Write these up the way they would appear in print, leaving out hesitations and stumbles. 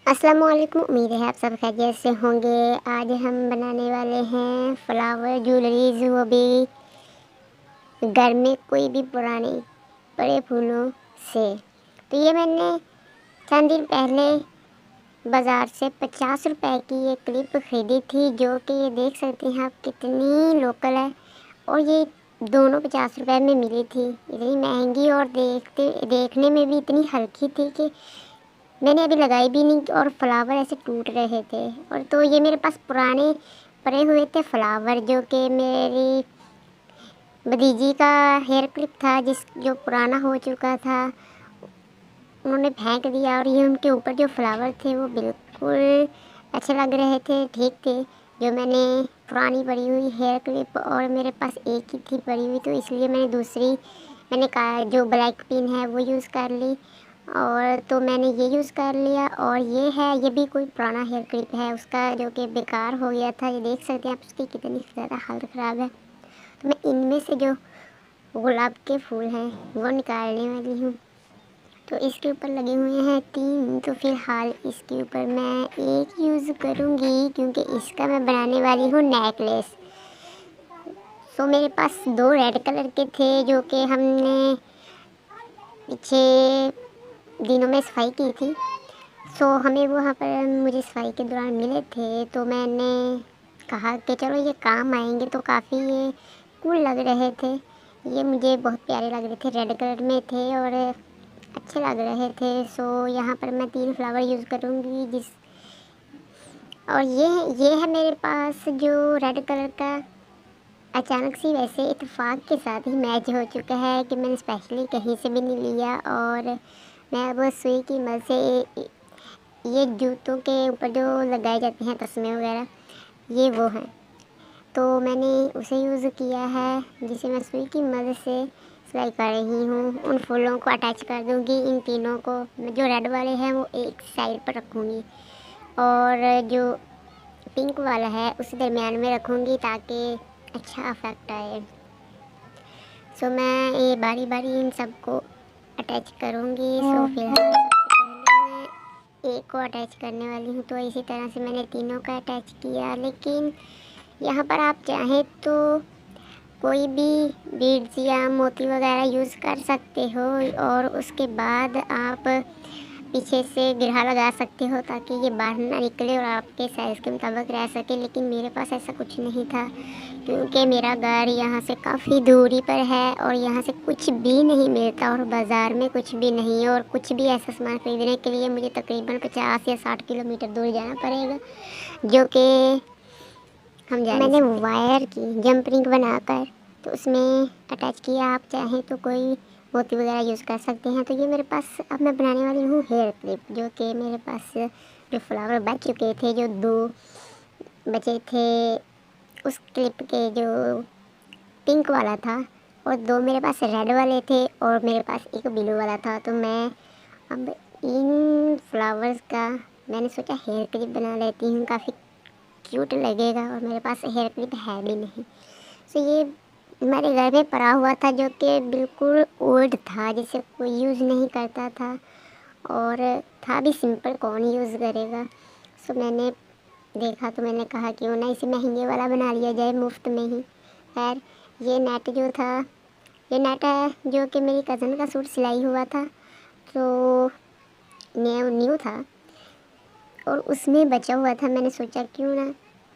अस्सलाम वालेकुम। उम्मीद है आप सब खैरियत से होंगे। आज हम बनाने वाले हैं फ्लावर ज्वेलरीज, वो भी घर में कोई भी पुराने बड़े फूलों से। तो ये मैंने चंद दिन पहले बाज़ार से 50 रुपए की ये क्लिप ख़रीदी थी, जो कि ये देख सकते हैं आप कितनी लोकल है। और ये दोनों 50 रुपए में मिली थी। इतनी महंगी और देखने में भी इतनी हल्की थी कि मैंने अभी लगाई भी नहीं और फ्लावर ऐसे टूट रहे थे। और तो ये मेरे पास पुराने पड़े हुए थे फ्लावर, जो कि मेरी भतीजी का हेयर क्लिप था जो पुराना हो चुका था, उन्होंने फेंक दिया। और ये उनके ऊपर जो फ्लावर थे वो बिल्कुल अच्छे लग रहे थे, ठीक थे। जो मैंने पुरानी पड़ी हुई हेयर क्लिप और मेरे पास एक ही थी पड़ी हुई, तो इसलिए मैंने दूसरी मैंने कहा जो ब्लैक पिन है वो यूज़ कर ली। और तो मैंने ये यूज़ कर लिया। और ये भी कोई पुराना हेयर क्लिप है उसका, जो कि बेकार हो गया था। ये देख सकते हैं आप उसकी कितनी ज़्यादा हालत ख़राब है। तो मैं इनमें से जो गुलाब के फूल हैं वो निकालने वाली हूँ। तो इसके ऊपर लगे हुए हैं 3, तो फ़िलहाल इसके ऊपर मैं एक यूज़ करूँगी, क्योंकि इसका मैं बनाने वाली हूँ नेकलेस। तो मेरे पास 2 रेड कलर के थे, जो कि हमने पीछे दिनों में सफाई की थी। हमें वहाँ पर मुझे सफाई के दौरान मिले थे, तो मैंने कहा कि चलो ये काम आएंगे। तो काफ़ी ये कूल लग रहे थे, ये मुझे बहुत प्यारे लग रहे थे, रेड कलर में थे और अच्छे लग रहे थे। यहाँ पर मैं 3 फ्लावर यूज़ करूँगी और ये है मेरे पास जो रेड कलर का अचानक से वैसे इत्तेफाक के साथ ही मैच हो चुका है कि मैंने स्पेशली कहीं से भी नहीं लिया। और मैं अब सुई की मदद से ये जूतों के ऊपर जो लगाए जाते हैं तस्मे वगैरह, ये वो हैं, तो मैंने उसे यूज़ किया है, जिसे मैं सुई की मदद से सिलाई कर रही हूँ। उन फूलों को अटैच कर दूँगी, इन तीनों को जो रेड वाले हैं वो एक साइड पर रखूँगी और जो पिंक वाला है उसी दरमियान में रखूँगी, ताकि अच्छा इफेक्ट आए। मैं ये बारी बारी इन सबको अटैच करूँगी। फिलहाल एक को अटैच करने वाली हूँ, तो इसी तरह से मैंने तीनों का अटैच किया। लेकिन यहाँ पर आप चाहें तो कोई भी बीड्स या मोती वगैरह यूज़ कर सकते हो और उसके बाद आप पीछे से गिरहा लगा सकते हो, ताकि ये बाहर ना निकले और आपके साइज़ के मुताबिक रह सके। लेकिन मेरे पास ऐसा कुछ नहीं था, क्योंकि मेरा घर यहाँ से काफ़ी दूरी पर है और यहाँ से कुछ भी नहीं मिलता और बाज़ार में कुछ भी नहीं। और कुछ भी ऐसा सामान ख़रीदने के लिए मुझे तकरीबन 50 या 60 किलोमीटर दूर जाना पड़ेगा, जो कि हम जाने मैंने वायर की जंप रिंग बनाकर तो उसमें अटैच किया। आप चाहें तो कोई मोती वगैरह यूज़ कर सकते हैं। तो ये मेरे पास अब मैं बनाने वाली हूँ हेयर क्लिप, जो कि मेरे पास जो फ्लावर बच चुके थे, जो 2 बचे थे उस क्लिप के, जो पिंक वाला था और 2 मेरे पास रेड वाले थे और मेरे पास एक ब्लू वाला था। तो मैं अब इन फ्लावर्स का मैंने सोचा हेयर क्लिप बना लेती हूँ, काफ़ी क्यूट लगेगा और मेरे पास हेयर क्लिप है भी नहीं। ये हमारे घर में पड़ा हुआ था, जो कि बिल्कुल ओल्ड था, जिसे कोई यूज़ नहीं करता था और था भी सिंपल, कौन यूज़ करेगा। मैंने देखा तो मैंने कहा क्यों ना इसे महंगे वाला बना लिया जाए मुफ्त में ही। खैर ये नेट जो था, ये नेट है जो कि मेरी कज़न का सूट सिलाई हुआ था, तो न्यू था और उसमें बचा हुआ था। मैंने सोचा क्यों ना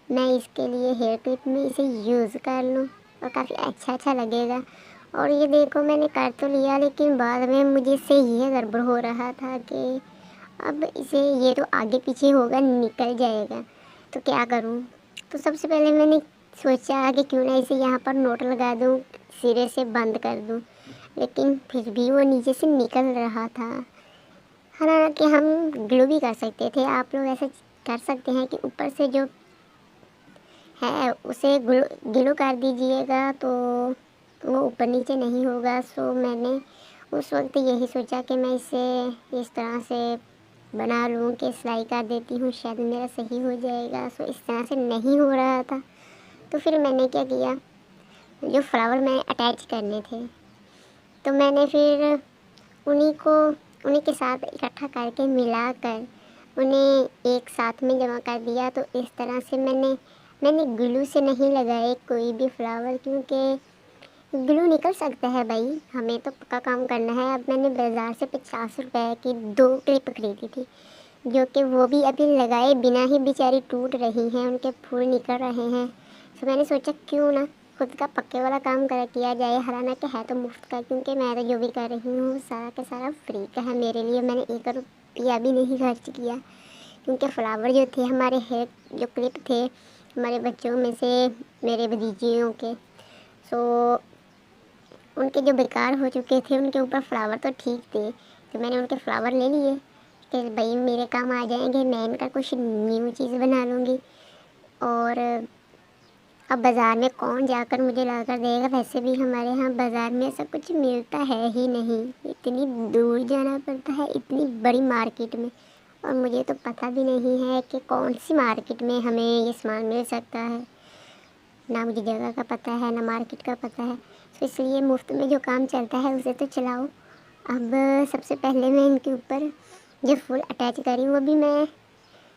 मैं इसके लिए हेयर क्लिप में इसे यूज़ कर लूँ और काफ़ी अच्छा लगेगा। और ये देखो मैंने कर तो लिया, लेकिन बाद में मुझे से ये गड़बड़ हो रहा था कि अब इसे ये तो आगे पीछे होगा, निकल जाएगा, तो क्या करूँ। तो सबसे पहले मैंने सोचा कि क्यों ना इसे यहाँ पर नोट लगा दूँ, सिरे से बंद कर दूँ, लेकिन फिर भी वो नीचे से निकल रहा था। हालांकि हम ग्लू भी कर सकते थे, आप लोग ऐसे कर सकते हैं कि ऊपर से जो है उसे ग्लू कर दीजिएगा, तो वो ऊपर नीचे नहीं होगा। मैंने उस वक्त यही सोचा कि मैं इसे इस तरह से बना लूँ कि सिलाई कर देती हूँ, शायद मेरा सही हो जाएगा। इस तरह से नहीं हो रहा था, तो फिर मैंने क्या किया, जो फ्लावर मैंने अटैच करने थे तो मैंने फिर उन्हीं के साथ इकट्ठा करके मिलाकर उन्हें एक साथ में जमा कर दिया। तो इस तरह से मैंने ग्लू से नहीं लगाए कोई भी फ्लावर, क्योंकि ग्लू निकल सकता है भाई, हमें तो पक्का काम करना है। अब मैंने बाज़ार से 50 रुपए की 2 क्लिप खरीदी थी, जो कि वो भी अभी लगाए बिना ही बेचारी टूट रही हैं, उनके फूल निकल रहे हैं। तो मैंने सोचा क्यों ना खुद का पक्के वाला काम किया जाए, हराना के है तो मुफ्त का, क्योंकि मैं तो जो भी कर रही हूँ सारा का सारा फ्री का है मेरे लिए। मैंने 1 रुपया भी नहीं खर्च किया, क्योंकि फ्लावर जो थे हमारे हेयर जो क्लिप थे हमारे बच्चों में से मेरे भतीजियों के, सो उनके जो बेकार हो चुके थे, उनके ऊपर फ्लावर तो ठीक थे, तो मैंने उनके फ्लावर ले लिए कि भाई मेरे काम आ जाएंगे, मैं इनका कुछ न्यू चीज़ बना लूँगी। और अब बाज़ार में कौन जाकर मुझे ला कर देगा, वैसे भी हमारे यहाँ बाज़ार में ऐसा कुछ मिलता है ही नहीं, इतनी दूर जाना पड़ता है इतनी बड़ी मार्केट में, और मुझे तो पता भी नहीं है कि कौन सी मार्केट में हमें ये सामान मिल सकता है। ना मुझे जगह का पता है ना मार्केट का पता है, तो इसलिए मुफ्त में जो काम चलता है उसे तो चलाओ। अब सबसे पहले मैं इनके ऊपर जो फूल अटैच करी वो भी मैं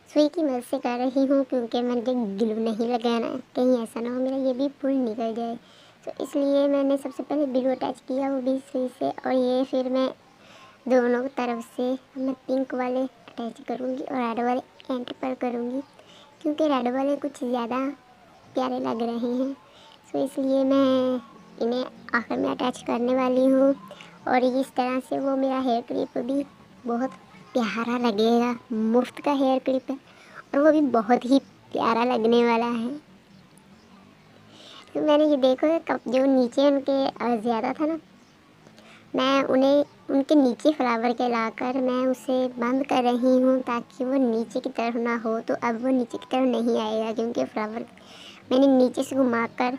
सुई की मदद से कर रही हूँ, क्योंकि मुझे ग्लू नहीं लगाना, कहीं ऐसा ना हो मेरा ये भी फूल निकल जाए। तो इसलिए मैंने सबसे पहले ग्लू अटैच किया, वो भी सुई से, और ये फिर मैं दोनों तरफ से मैं पिंक वाले अटैच करूँगी और रेड वाले एंड पर करूँगी, क्योंकि रेड वाले कुछ ज़्यादा प्यारे लग रहे हैं। तो इसलिए मैं इन्हें आखिर में अटैच करने वाली हूँ, और इस तरह से वो मेरा हेयर क्लिप भी बहुत प्यारा लगेगा। मुफ्त का हेयर क्लिप है और वो भी बहुत ही प्यारा लगने वाला है। तो मैंने ये देखो कब जो नीचे उनके ज़्यादा था ना, मैं उन्हें उनके नीचे फ्लावर के लाकर मैं उसे बंद कर रही हूँ, ताकि वो नीचे की तरफ ना हो। तो अब वो नीचे की तरफ नहीं आएगा, क्योंकि फ्लावर मैंने नीचे से घुमाकर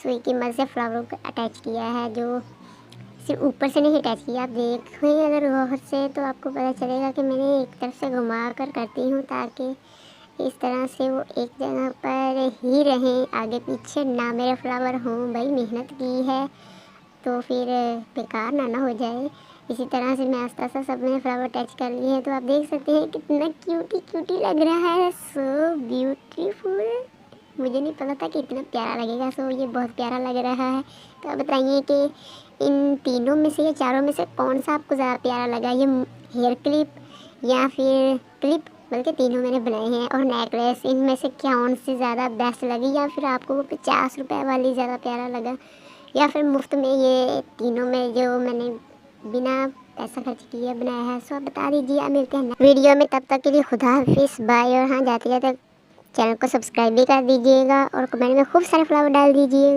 सुई की मदद से फ्लावर को अटैच किया है, जो सिर्फ ऊपर से नहीं अटैच किया। आप देखें अगर गौर से तो आपको पता चलेगा कि मैंने एक तरफ से घुमा कर करती हूँ, ताकि इस तरह से वो एक जगह पर ही रहें, आगे पीछे ना मेरे फ्लावर हों। भाई मेहनत की है तो फिर बेकार ना हो जाए। इसी तरह से मैं आस्ता आस्ता सब मैंने फ्लावर अटैच कर लिए हैं। तो आप देख सकते हैं कितना क्यूटी क्यूटी लग रहा है, सो ब्यूटीफुल। मुझे नहीं पता था कि इतना प्यारा लगेगा, सो ये बहुत प्यारा लग रहा है। तो आप बताइए कि इन तीनों में से या चारों में से कौन सा आपको ज़्यादा प्यारा लगा, ये हेयर क्लिप या फिर क्लिप, बल्कि तीनों मैंने बनाए हैं, और नेकलेस, इनमें से कौन सी ज़्यादा बेस्ट लगी, या फिर आपको वो 50 रुपये वाली ज़्यादा प्यारा लगा, या फिर मुफ्त में ये तीनों में जो मैंने बिना पैसा खर्च किए बनाया है। सो आप बता दीजिए। आप मिलते हैं वीडियो में, तब तक के लिए खुदा हाफिज़, बाय। और हाँ, जाते जाते चैनल को सब्सक्राइब भी कर दीजिएगा और कमेंट में खूब सारे फ्लावर डाल दीजिए।